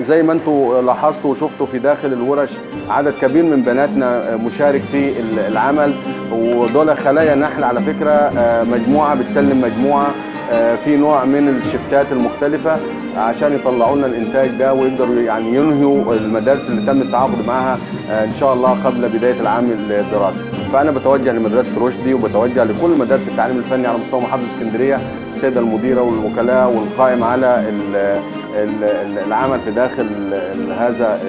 زي ما انتم لاحظتوا وشفتوا في داخل الورش عدد كبير من بناتنا مشارك في العمل، ودول خلايا نحل على فكره، مجموعه بتسلم مجموعه في نوع من الشفتات المختلفه عشان يطلعوا لنا الانتاج ده ويقدروا يعني ينهوا المدارس اللي تم التعاقد معها ان شاء الله قبل بدايه العام الدراسي. فانا بتوجه لمدرسه رشدي وبتوجه لكل مدارس التعليم الفني على مستوى محافظه اسكندريه، السيده المديره والوكلاء والقائم على العمل في داخل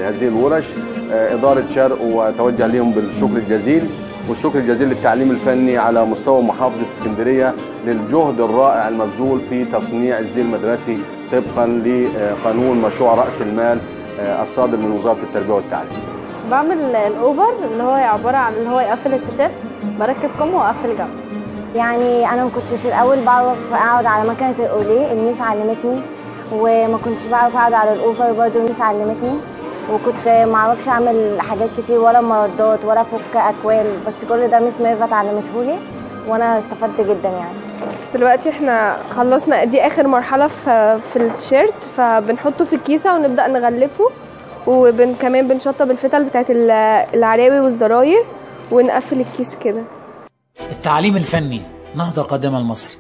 هذه الورش، اداره شرق، واتوجه لهم بالشكر الجزيل والشكر الجزيل للتعليم الفني على مستوى محافظه اسكندريه للجهد الرائع المبذول في تصنيع الزي المدرسي طبقا لقانون مشروع راس المال الصادر من وزاره التربيه والتعليم. بعمل الاوفر اللي هو عباره عن اللي هو يقفل التيشيرت، بركب كم واقفل جنب. يعني انا ما كنتش الاول بعرف اقعد على مكنه الاوليه، الميس علمتني، وما كنتش بعرف اقعد على الاوفر برضه الميس علمتني، وكنت ما اعرفش اعمل حاجات كتير ولا مردات ولا فك اكوال، بس كل ده ميس ميرفت علمتهولي وانا استفدت جدا يعني. دلوقتي احنا خلصنا، دي اخر مرحله في التيشيرت، فبنحطه في الكيسه ونبدا نغلفه، وكمان بنشطب الفتل بتاعت العراوي والزراير ونقفل الكيس كده. التعليم الفني نهضه قادمه لمصر.